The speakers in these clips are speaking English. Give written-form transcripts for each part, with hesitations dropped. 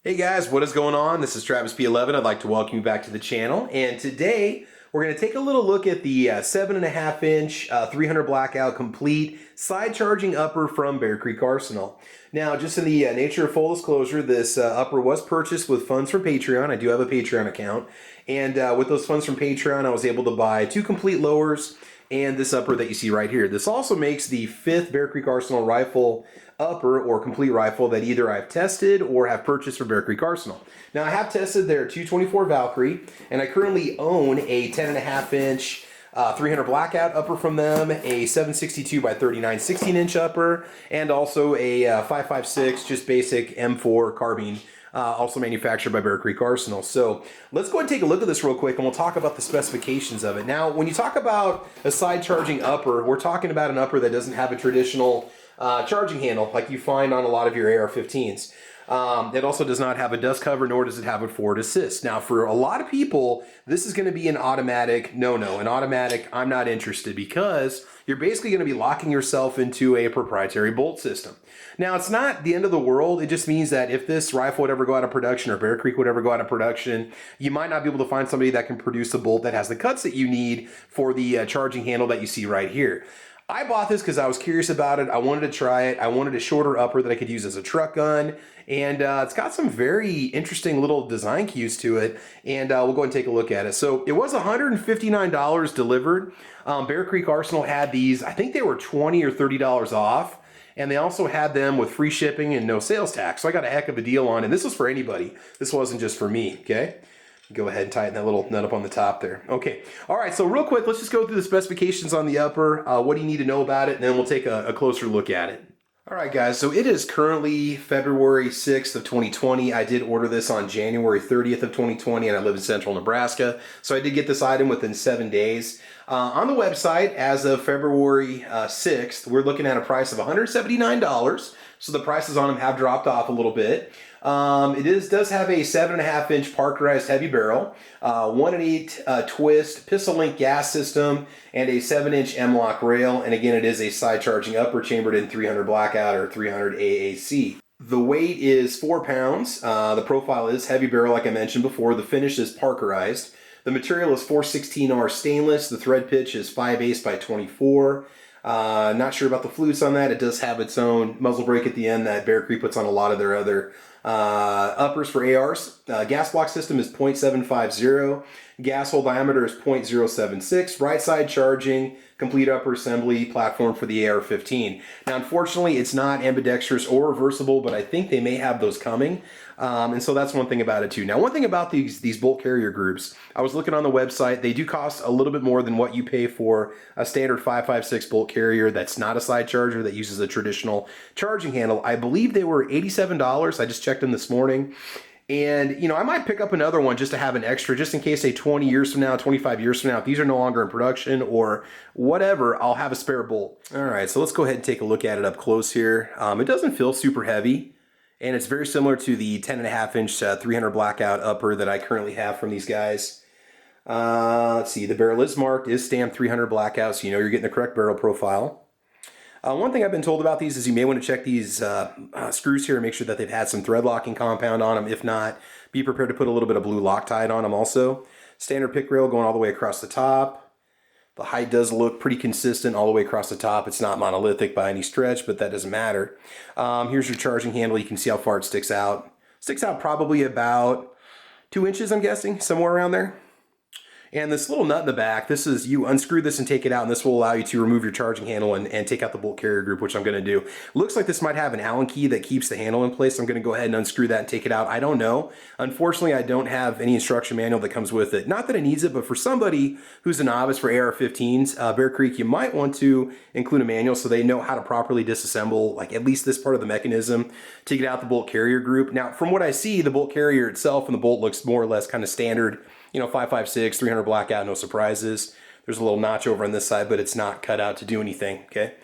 Hey guys, what is going on? This is Travis P11. I'd like to welcome you back to the channel. And today we're going to take a little look at the 7.5 inch 300 Blackout complete side charging upper from Bear Creek Arsenal. Now, just in the nature of full disclosure, this upper was purchased with funds from Patreon. I do have a Patreon account. And with those funds from Patreon, I was able to buy 2 complete lowers and this upper that you see right here. This also makes the 5th Bear Creek Arsenal rifle upper or complete rifle that either I've tested or have purchased for Bear Creek Arsenal. Now I have tested their 224 Valkyrie, and I currently own a 10.5 inch 300 Blackout upper from them, a 762 by 39 16-inch upper, and also a 5.56 just basic M4 carbine, also manufactured by Bear Creek Arsenal. So let's go ahead and take a look at this real quick and we'll talk about the specifications of it. Now, when you talk about a side charging upper, we're talking about an upper that doesn't have a traditional charging handle like you find on a lot of your AR-15s. It also does not have a dust cover, nor does it have a forward assist. Now, for a lot of people, this is going to be an automatic no-no. An automatic, I'm not interested, because you're basically going to be locking yourself into a proprietary bolt system. Now, it's not the end of the world. It just means that if this rifle would ever go out of production or Bear Creek would ever go out of production, you might not be able to find somebody that can produce a bolt that has the cuts that you need for the charging handle that you see right here. I bought this because I was curious about it. I wanted to try it. I wanted a shorter upper that I could use as a truck gun. And it's got some very interesting little design cues to it. And we'll go ahead and take a look at it. So it was $159 delivered. Bear Creek Arsenal had these, I think they were $20 or $30 off. And they also had them with free shipping and no sales tax. So I got a heck of a deal on it. And this was for anybody. This wasn't just for me, okay? Go ahead and tighten that little nut up on the top there. Okay. All right. So real quick, let's just go through the specifications on the upper. What do you need to know about it? And then we'll take a closer look at it. All right, guys. So it is currently February 6th of 2020. I did order this on January 30th of 2020, and I live in central Nebraska. So I did get this item within 7 days. On the website, as of February 6th, we're looking at a price of $179. So the prices on them have dropped off a little bit. It does have a 7.5 inch parkerized heavy barrel, 1 8 twist, pistol link gas system, and a 7 inch M-lock rail. And again, it is a side charging upper chambered in 300 Blackout or 300 AAC. The weight is 4 pounds. The profile is heavy barrel, like I mentioned before. The finish is parkerized. The material is 416R stainless. The thread pitch is 5/8 by 24. Not sure about the flutes on that. It does have its own muzzle brake at the end that Bear Creek puts on a lot of their other uppers for ARs. Gas block system is 0.750. Gas hole diameter is 0.076. Right side charging, complete upper assembly platform for the AR-15. Now, unfortunately, it's not ambidextrous or reversible, but I think they may have those coming. And so that's one thing about it too. Now, one thing about these bolt carrier groups, I was looking on the website, they do cost a little bit more than what you pay for a standard 5.56 bolt carrier that's not a side charger that uses a traditional charging handle. I believe they were $87. I just checked them this morning. And, you know, I might pick up another one just to have an extra, just in case, say, 20 years from now, 25 years from now, if these are no longer in production or whatever, I'll have a spare bolt. All right, so let's go ahead and take a look at it up close here. It doesn't feel super heavy. And it's very similar to the 10.5 inch 300 Blackout upper that I currently have from these guys. Let's see, the barrel is marked, is stamped 300 Blackout, so you know you're getting the correct barrel profile. One thing I've been told about these is you may want to check these screws here and make sure that they've had some thread locking compound on them. If not, be prepared to put a little bit of blue Loctite on them also. Standard pick rail going all the way across the top. The height does look pretty consistent all the way across the top. It's not monolithic by any stretch, but that doesn't matter. Here's your charging handle. You can see how far it sticks out. Sticks out probably about 2 inches, I'm guessing, somewhere around there. And this little nut in the back, this is, you unscrew this and take it out, and this will allow you to remove your charging handle and take out the bolt carrier group, which I'm going to do. Looks like this might have an Allen key that keeps the handle in place. I'm going to go ahead and unscrew that and take it out. I don't know. Unfortunately, I don't have any instruction manual that comes with it. Not that it needs it, but for somebody who's a novice for AR-15s, Bear Creek, you might want to include a manual so they know how to properly disassemble, like at least this part of the mechanism to get out the bolt carrier group. Now, from what I see, the bolt carrier itself and the bolt looks more or less kind of standard. You know, 5.56, 300 Blackout, no surprises. There's a little notch over on this side, but it's not cut out to do anything, okay?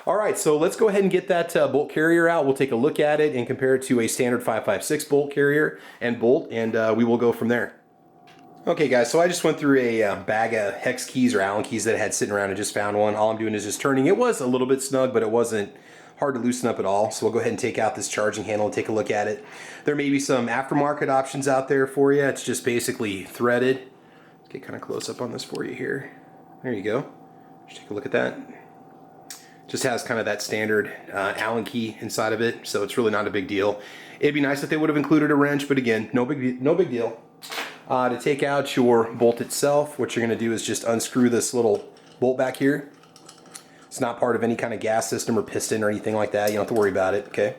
All right, so let's go ahead and get that bolt carrier out. We'll take a look at it and compare it to a standard 5.56 bolt carrier and bolt, and we will go from there. Okay, guys, so I just went through a bag of hex keys or Allen keys that I had sitting around and just found one. All I'm doing is just turning. It was a little bit snug, but it wasn't hard to loosen up at all. So we'll go ahead and take out this charging handle and take a look at it. There may be some aftermarket options out there for you. It's just basically threaded. Let's get kind of close up on this for you here. There you go. Just take a look at that. Just has kind of that standard Allen key inside of it, so it's really not a big deal. It'd be nice if they would have included a wrench, but again, no big deal. To take out your bolt itself, what you're going to do is just unscrew this little bolt back here. It's not part of any kind of gas system or piston or anything like that. You don't have to worry about it, okay?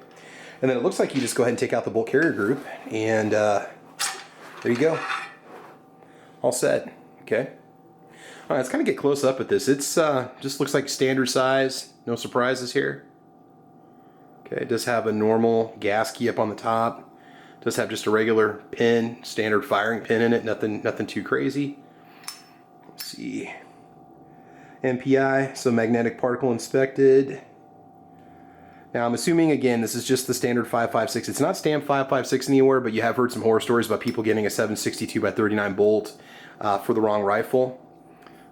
And then it looks like you just go ahead and take out the bolt carrier group, and there you go. All set, okay? All right, let's kind of get close up at this. It's just looks like standard size, no surprises here. Okay, it does have a normal gas key up on the top. It does have just a regular pin, standard firing pin in it, nothing too crazy. Let's see. MPI, so magnetic particle inspected. Now I'm assuming, again, this is just the standard 5.56. It's not stamped 5.56 anywhere, but you have heard some horror stories about people getting a 7.62x39 bolt for the wrong rifle.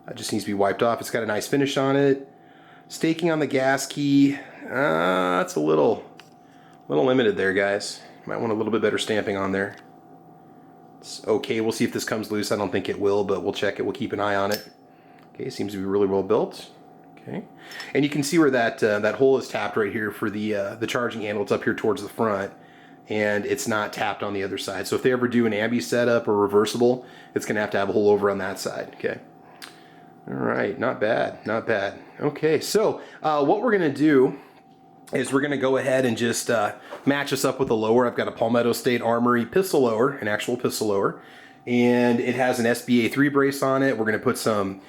It just needs to be wiped off. It's got a nice finish on it. Staking on the gas key, that's a little limited there, guys. Might want a little bit better stamping on there. It's okay, we'll see if this comes loose. I don't think it will, but we'll check it. We'll keep an eye on it. Okay, seems to be really well built. Okay, and you can see where that that hole is tapped right here for the charging handle. It's up here towards the front, and it's not tapped on the other side. So if they ever do an ambi setup or reversible, it's going to have a hole over on that side. Okay. All right, not bad, not bad. Okay, so what we're going to do is we're going to go ahead and just match this up with the lower. I've got a Palmetto State Armory pistol lower, an actual pistol lower, and it has an SBA 3 brace on it. We're going to put some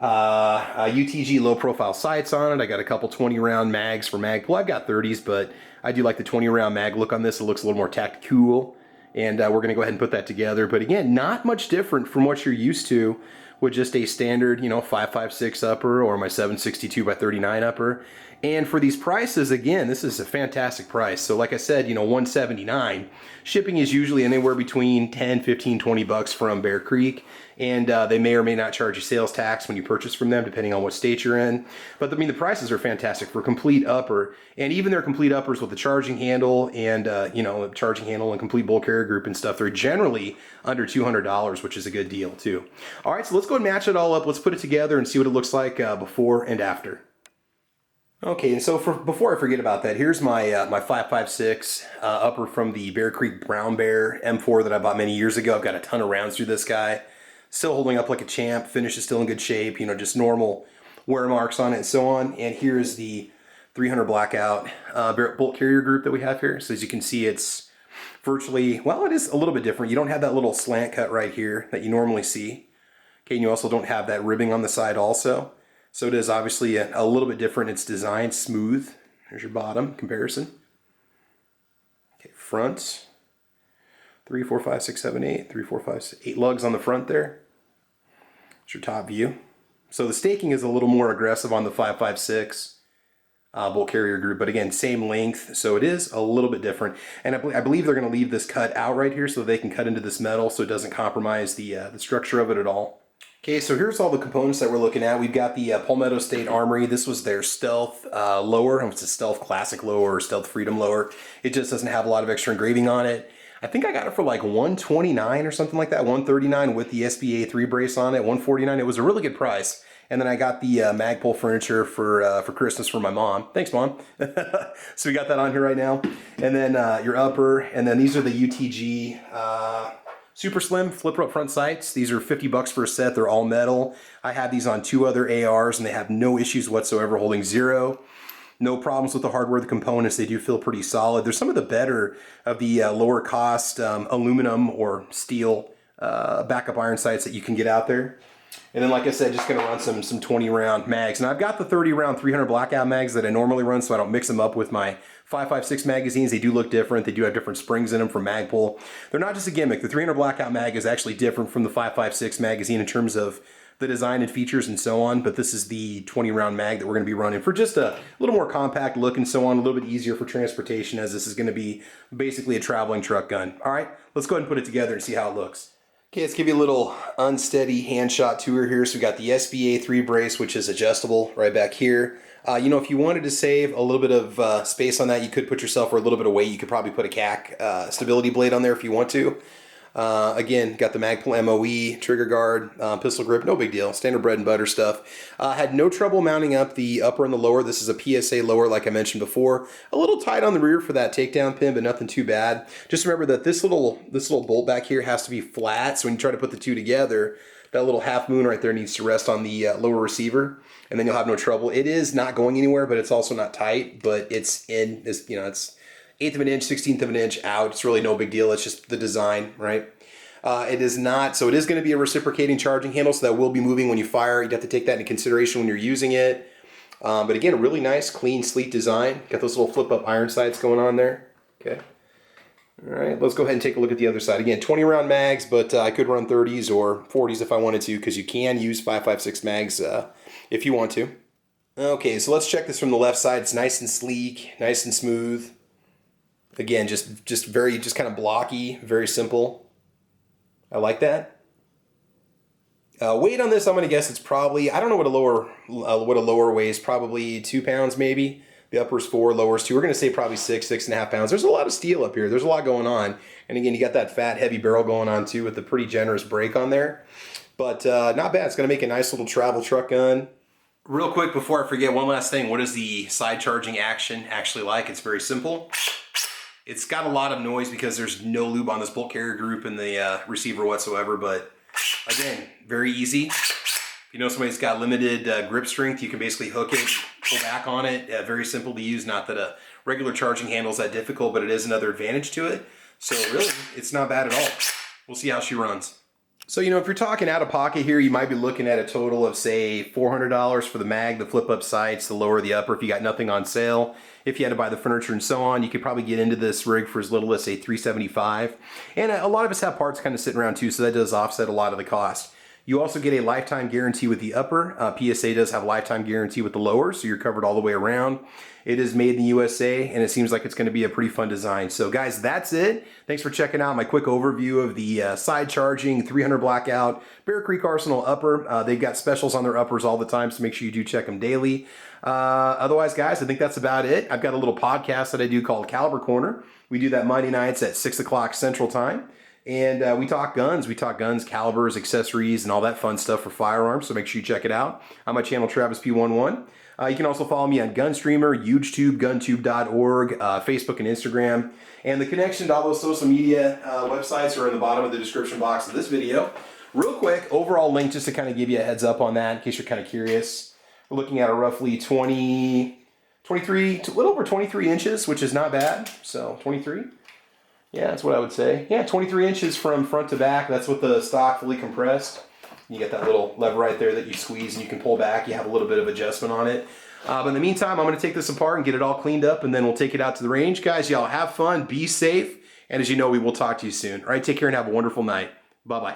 UTG low profile sights on it. I got a couple 20 round mags for mag pull. I've got 30s, but I do like the 20 round mag look on this. It looks a little more tactical, and we're going to go ahead and put that together. But again, not much different from what you're used to with just a standard, 5.56 upper or my 7.62x39 upper. And for these prices, again, this is a fantastic price. So like I said, $179. Shipping is usually anywhere between 10, 15, 20 bucks from Bear Creek. And they may or may not charge you sales tax when you purchase from them, depending on what state you're in. But I mean, the prices are fantastic for complete upper, and even their complete uppers with the charging handle and charging handle and complete bolt carrier group and stuff. They're generally under $200, which is a good deal too. All right, so let's go and match it all up. Let's put it together and see what it looks like before and after. Okay, and so before I forget about that, here's my my 5.56 upper from the Bear Creek Brown Bear M4 that I bought many years ago. I've got a ton of rounds through this guy. Still holding up like a champ. Finish is still in good shape. Just normal wear marks on it and so on. And here's the 300 Blackout bolt carrier group that we have here. So as you can see, it's virtually, well, it is a little bit different. You don't have that little slant cut right here that you normally see. Okay, and you also don't have that ribbing on the side also. So it is obviously a little bit different. It's designed smooth. There's your bottom comparison. Okay, front. 3, 4, 5, 6, 7, 8. 3, 4, 5, 6, 8 lugs on the front there. That's your top view. So the staking is a little more aggressive on the 5.56 bolt carrier group, but again, same length, so it is a little bit different. And I believe they're going to leave this cut out right here so they can cut into this metal so it doesn't compromise the structure of it at all. Okay, so here's all the components that we're looking at. We've got the Palmetto State Armory. This was their Stealth lower. It's a Stealth Classic lower or Stealth Freedom lower. It just doesn't have a lot of extra engraving on it. I think I got it for like $129 or something like that, $139 with the SBA 3 brace on it, $149. It was a really good price. And then I got the Magpul furniture for Christmas for my mom. Thanks, Mom. So we got that on here right now. And then your upper, and then these are the UTG Super Slim flipper up front sights. These are 50 bucks for a set. They're all metal. I have these on 2 other ARs, and they have no issues whatsoever holding 0. No problems with the hardware, the components. They do feel pretty solid. They're some of the better of the lower cost aluminum or steel backup iron sights that you can get out there. And then, like I said, just gonna run some 20 round mags. And I've got the 30 round 300 Blackout mags that I normally run, so I don't mix them up with my 5.56 magazines. They do look different. They do have different springs in them from Magpul. They're not just a gimmick. The 300 Blackout mag is actually different from the 5.56 magazine in terms of the design and features and so on, but this is the 20 round mag that we're going to be running for just a little more compact look and so on, a little bit easier for transportation, as this is going to be basically a traveling truck gun. All right, let's go ahead and put it together and see how it looks. Okay, let's give you a little unsteady hand shot tour here. So we got the SBA3 brace, which is adjustable right back here. You know, if you wanted to save a little bit of space on that, you could put yourself for a little bit of weight. You could probably put a CAC stability blade on there if you want to. Again, got the Magpul MOE, trigger guard, pistol grip, no big deal, standard bread and butter stuff. Had no trouble mounting up the upper and the lower. This is a PSA lower, like I mentioned before. A little tight on the rear for that takedown pin, but nothing too bad. Just remember that this little bolt back here has to be flat, so when you try to put the two together, that little half moon right there needs to rest on the lower receiver, and then you'll have no trouble. It is not going anywhere, but it's also not tight, but it's in, you know, it's 1/8 of an inch, 1/16 of an inch out. It's really no big deal. It's just the design, right? It is not, so it is going to be a reciprocating charging handle, so that will be moving when you fire. You'd have to take that into consideration when you're using it. But again, a really nice, clean, sleek design. Got those little flip-up iron sights going on there. Okay. All right, let's go ahead and take a look at the other side. Again, 20 round mags, but I could run 30s or 40s if I wanted to, because you can use 5.56 mags if you want to. Okay, so let's check this from the left side. It's nice and sleek, nice and smooth. Again, just kind of blocky, very simple. I like that. Weight on this, I'm going to guess it's probably, I don't know what a lower weighs, probably 2 pounds maybe. The upper's 4, lower's 2. We're going to say probably 6.5 pounds. There's a lot of steel up here. There's a lot going on. And again, you got that fat, heavy barrel going on too with a pretty generous brake on there. But not bad. It's going to make a nice little travel truck gun. Real quick before I forget, one last thing. What is the side charging action actually like? It's very simple. It's got a lot of noise because there's no lube on this bolt carrier group in the receiver whatsoever, but again, very easy. If you know somebody's got limited grip strength, you can basically hook it, pull back on it. Very simple to use. Not that a regular charging handle is that difficult, but it is another advantage to it. So really, it's not bad at all. We'll see how she runs. So, you know, if you're talking out of pocket here, you might be looking at a total of, say, $400 for the mag, the flip-up sights, the lower, the upper, if you got nothing on sale. If you had to buy the furniture and so on, you could probably get into this rig for as little as, say, $375. And a lot of us have parts kind of sitting around too, so that does offset a lot of the cost. You also get a lifetime guarantee with the upper. PSA does have a lifetime guarantee with the lower, so you're covered all the way around. It is made in the USA, and it seems like it's going to be a pretty fun design. So guys, that's it. Thanks for checking out my quick overview of the side charging 300 Blackout Bear Creek Arsenal upper. They've got specials on their uppers all the time, so make sure you do check them daily. Otherwise, guys, I think that's about it. I've got a little podcast that I do called Caliber Corner. We do that Monday nights at 6 o'clock Central Time. And we talk guns. We talk guns, calibers, accessories, and all that fun stuff for firearms. So make sure you check it out on my channel, Travis P11. You can also follow me on Gunstreamer, UGEtube, guntube.org, Facebook and Instagram. And the connection to all those social media websites are in the bottom of the description box of this video. Real quick, overall link just to kind of give you a heads up on that in case you're kind of curious. We're looking at a roughly 23, a little over 23 inches, which is not bad. So 23. Yeah, that's what I would say. Yeah, 23 inches from front to back. That's with the stock fully compressed. You get that little lever right there that you squeeze and you can pull back. You have a little bit of adjustment on it. But in the meantime, I'm going to take this apart and get it all cleaned up, and then we'll take it out to the range. Guys, y'all have fun, be safe, and as you know, we will talk to you soon. All right, take care and have a wonderful night. Bye-bye.